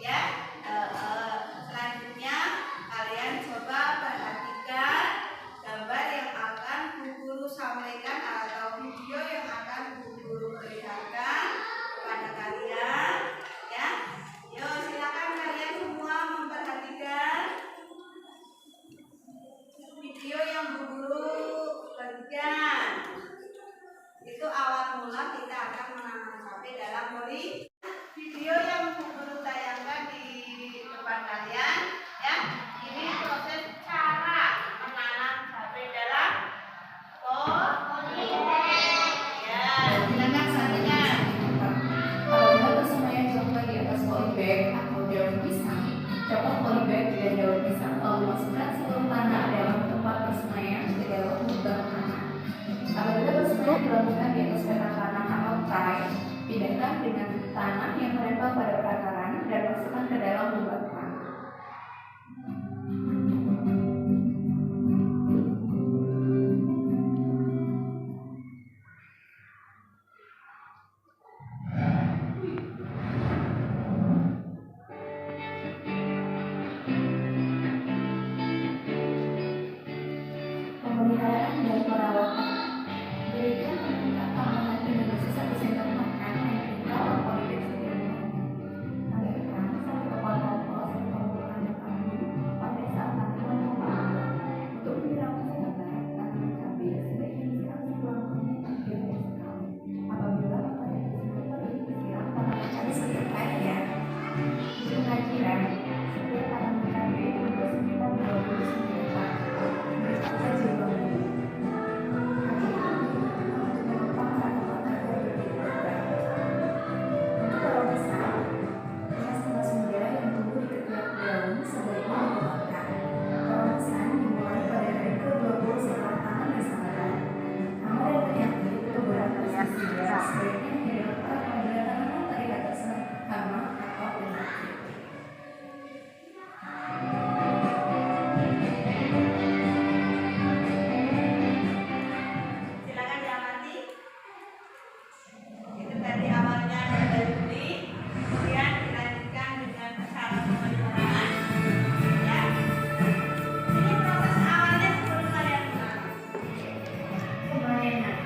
ya. Selanjutnya kalian coba perhatikan gambar yang akan Bu Guru sampaikan atau video yang akan Bu Guru perlihatkan kepada kalian, ya. Yuk, silakan kalian semua memperhatikan video yang Bu Guru bagikan. Itu awal mula kita akan menanam cabai dalam poli. Video yang Bu Guru tayangkan di depan kalian, ya. Ini proses cara menanam cabai dalam poli. Ya, silakan sampaikan. Apabila bersemayam contoh di atas polybag atau daun pisang, copot polybag dan daun pisang lalu masukkan seluruh tanah dalam tempat bersemayam ke dalam lubang tanah. Apabila bersemayam dilakukan di atas petak tanah atau tray, pindahkan dengan tanah yang menempel pada perakaran dan masukkan ke dalam lubang tanah. Pemeliharaan dan perawatan. Berikan perlengkapan tambahan dengan dosis 1 sendok makan air mineral polybag setiap hari. Tambahkan 1 kepala kompos atau pupuk kandang kambing pada saat tanaman membangun. Untuk menyerap sahabat, tanaman cabai sebaiknya disiram setelah menit 3 hari sekali. Apabila matahari sudah terik, siram tanaman cabai setiap hari, ya. Untuk pengajian, setiap tanaman cabai membuat sekitar 20 cm. Berikan saja bambu. Untuk perobosan, hias tunas muda yang tumbuh di ketiak daun sebaiknya dikembangkan. Perobosan dimulai pada hari ke-20 setelah tanam, ya sahabat. Hama dan penyakit beberapa pestisida sebaiknya dihilangkan apabila tanaman terlihat terserang hama atau penyakit. Silakan diamati. Itu tadi awalnya dari beli, kemudian dilanjutkan dengan cara pemeliharaan, ya. Ini proses awalnya sebelum kalian menanam. Pemanenan.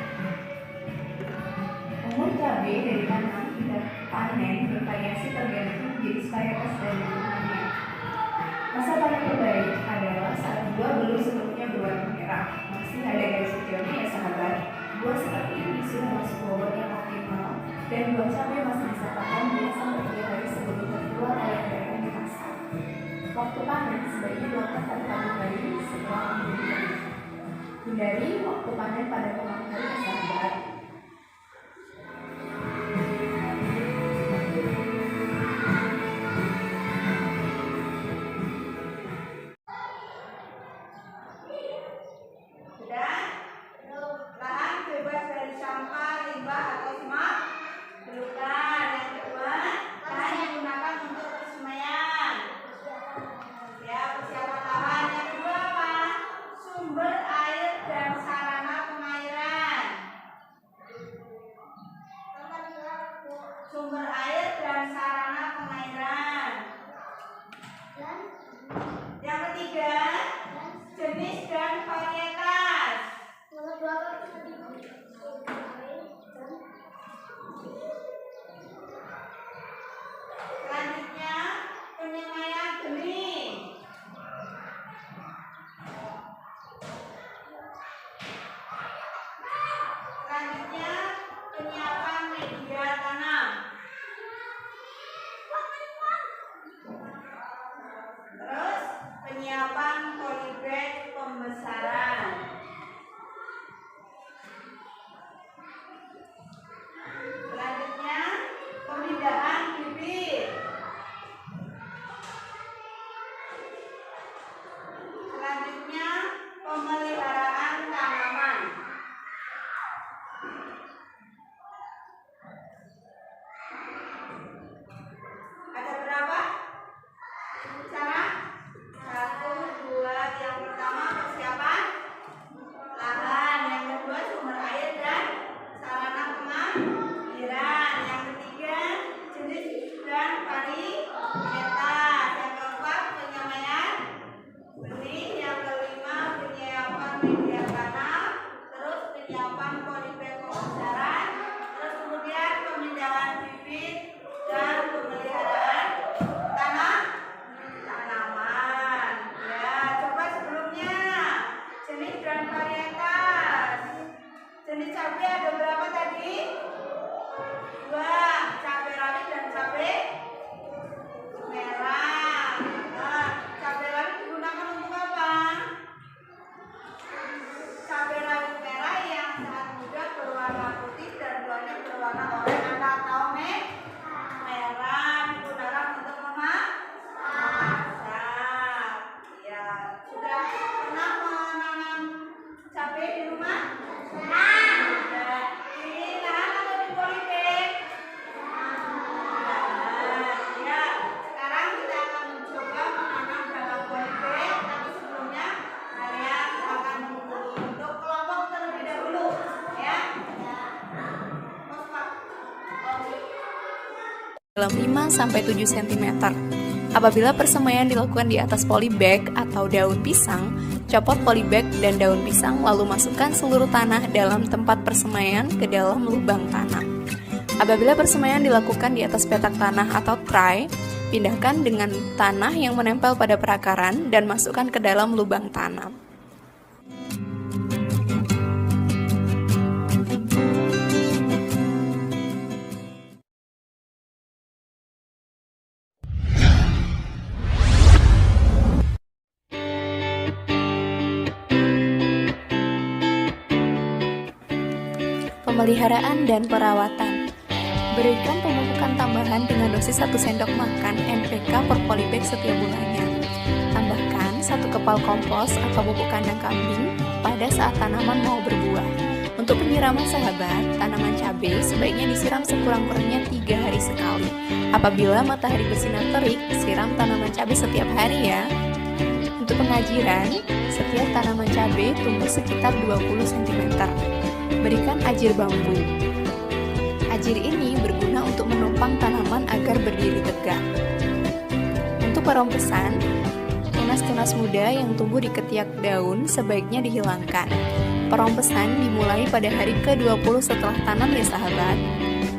Umur cabai dari tanam hingga panen bervariasi tergantung jenis varietas dan lingkungannya. Masa panen terbaik adalah saat buah belum sepenuhnya berwarna merah, masih ada garis hijaunya, ya sahabat. Buah seperti ini sudah masuk bobot yang optimal dan buah cabai masih bisa tahan 2 sampai 3 hari sebelum terjual oleh pedagang di pasar. Waktu panen sebaiknya dilakukan pada pagi hari setelah pembelian. Hindari waktu panen pada malam hari, ya sahabat. Sudah? Lahan bebas dari sampah, limbah atau semak belukar. Yang kedua, lahan yang digunakan untuk persemaian. Ya, persiapan lahan. Yang kedua apa? Sumber air dan sarana pengairan. Sumber air dan sarana pengairan. Yang ketiga, jenis dan varietas. Selanjutnya, penyemaian benih. Selanjutnya, penyiapan media tanam. Terus, penyiapan polybag pembesaran. Selanjutnya, pemindahan bibit. Selanjutnya, pemeliharaan tanaman. Ada berapa cara? 1, 2, dalam 5-7 cm. Apabila persemaian dilakukan di atas polybag atau daun pisang, copot polybag dan daun pisang lalu masukkan seluruh tanah dalam tempat persemaian ke dalam lubang tanah. Apabila persemaian dilakukan di atas petak tanah atau tray, pindahkan dengan tanah yang menempel pada perakaran dan masukkan ke dalam lubang tanam. Pemeliharaan dan perawatan. Berikan pemupukan tambahan dengan dosis 1 sendok makan NPK per polybag setiap bulannya. Tambahkan 1 kepal kompos atau pupuk kandang kambing pada saat tanaman mau berbuah. Untuk penyiraman sahabat, tanaman cabai sebaiknya disiram sekurang-kurangnya 3 hari sekali. Apabila matahari bersinar terik, siram tanaman cabai setiap hari ya. Untuk pengajiran, setiap tanaman cabai tumbuh sekitar 20 cm. Berikan ajir bambu. Ajir ini berguna untuk menopang tanaman agar berdiri tegak. Untuk perompesan, tunas-tunas muda yang tumbuh di ketiak daun sebaiknya dihilangkan. Perompesan dimulai pada hari ke-20 setelah tanam ya sahabat.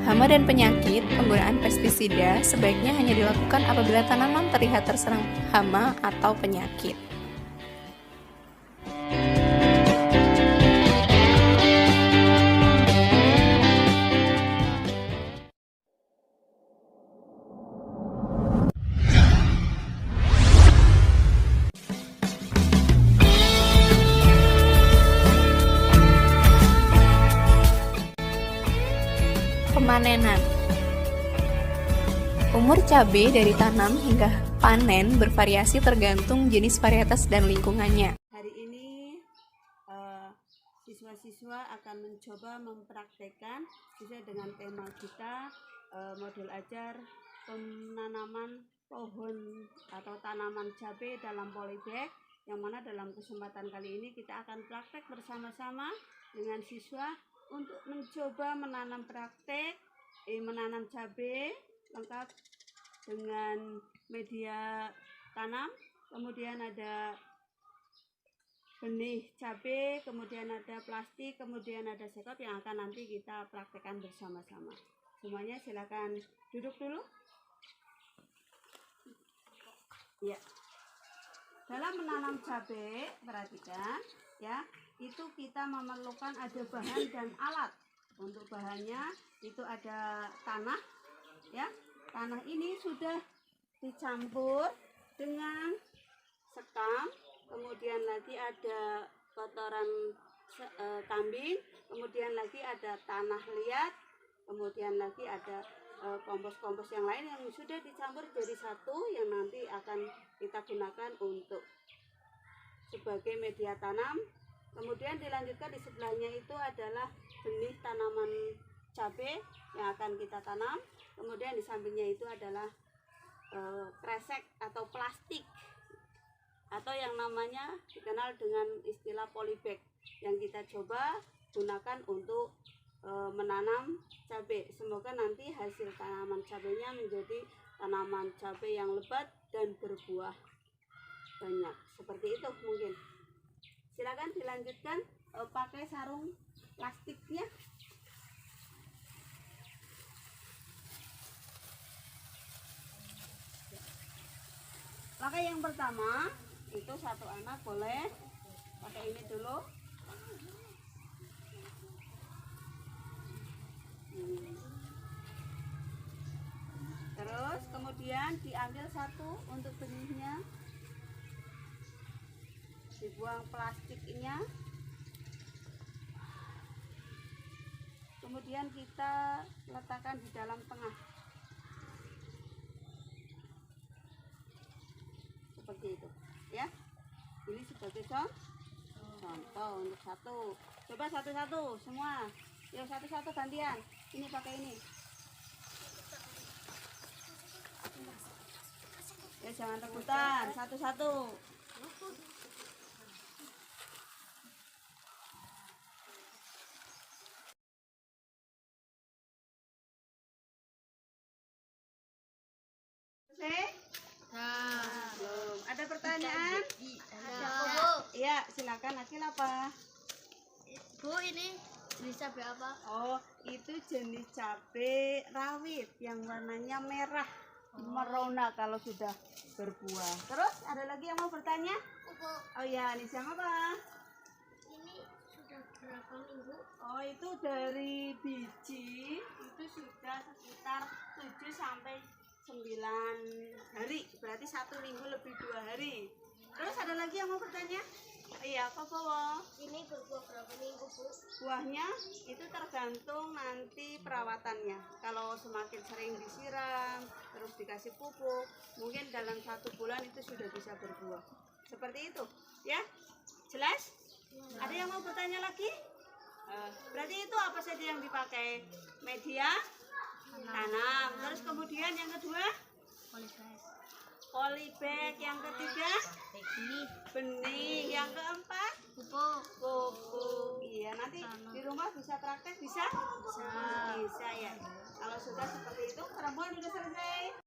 Hama dan penyakit, penggunaan pestisida sebaiknya hanya dilakukan apabila tanaman terlihat terserang hama atau penyakit. Pemanenan. Umur cabai dari tanam hingga panen bervariasi tergantung jenis varietas dan lingkungannya. Hari ini siswa-siswa akan mencoba mempraktekkan sesuai dengan tema kita, modul ajar penanaman pohon atau tanaman cabai dalam polybag, yang mana dalam kesempatan kali ini kita akan praktek bersama-sama dengan siswa untuk mencoba menanam menanam cabai lengkap dengan media tanam, kemudian ada benih cabai, kemudian ada plastik, kemudian ada sekop yang akan nanti kita praktekkan bersama-sama. Semuanya silakan duduk dulu. Ya. Dalam menanam cabai, perhatikan ya, itu kita memerlukan ada bahan dan alat. Untuk bahannya itu ada tanah ya. Tanah ini sudah dicampur dengan sekam, kemudian lagi ada kotoran kambing, kemudian lagi ada tanah liat, kemudian lagi ada kompos-kompos yang lain yang sudah dicampur jadi satu, yang nanti akan kita gunakan untuk sebagai media tanam. Kemudian dilanjutkan di sebelahnya itu adalah benih tanaman cabai yang akan kita tanam. Kemudian di sampingnya itu adalah kresek atau plastik, atau yang namanya dikenal dengan istilah polybag, yang kita coba gunakan untuk menanam cabai. Semoga nanti hasil tanaman cabainya menjadi tanaman cabai yang lebat dan berbuah banyak. Seperti itu mungkin. Silakan dilanjutkan pakai sarung plastiknya. Pakai yang pertama itu satu anak boleh pakai ini dulu. Terus kemudian diambil satu untuk benihnya, dibuang plastiknya, kemudian kita letakkan di dalam tengah seperti itu ya. Ini sebagai contoh untuk satu. Coba satu-satu semua, yuk satu-satu gantian. Ini pakai ini ya, jangan rebutan, satu-satu. Ya, silakan. Akil apa? Bu, ini jenis cabai apa? Oh, itu jenis cabai rawit yang warnanya merah merona kalau sudah berbuah. Terus ada lagi yang mau bertanya? Bu, Oh ya, ini siang apa? ini sudah berapa minggu? Oh, itu dari biji itu sudah sekitar 7 sampai 9 hari. Berarti 1 minggu lebih 2 hari. Terus ada lagi yang mau bertanya? Iya, apa bawa? Ini berbuah berapa minggu, Bu? Buahnya itu tergantung nanti perawatannya. Kalau semakin sering disiram, terus dikasih pupuk, mungkin dalam 1 bulan itu sudah bisa berbuah. Seperti itu, ya? Jelas? Ada yang mau bertanya lagi? Berarti itu apa saja yang dipakai? Media tanam. Terus kemudian yang kedua? Polybag. Yang ketiga? Benih. Yang keempat? Pupuk. Iya, nanti di rumah bisa praktek, bisa ya. Kalau sudah seperti itu, perempuan sudah selesai.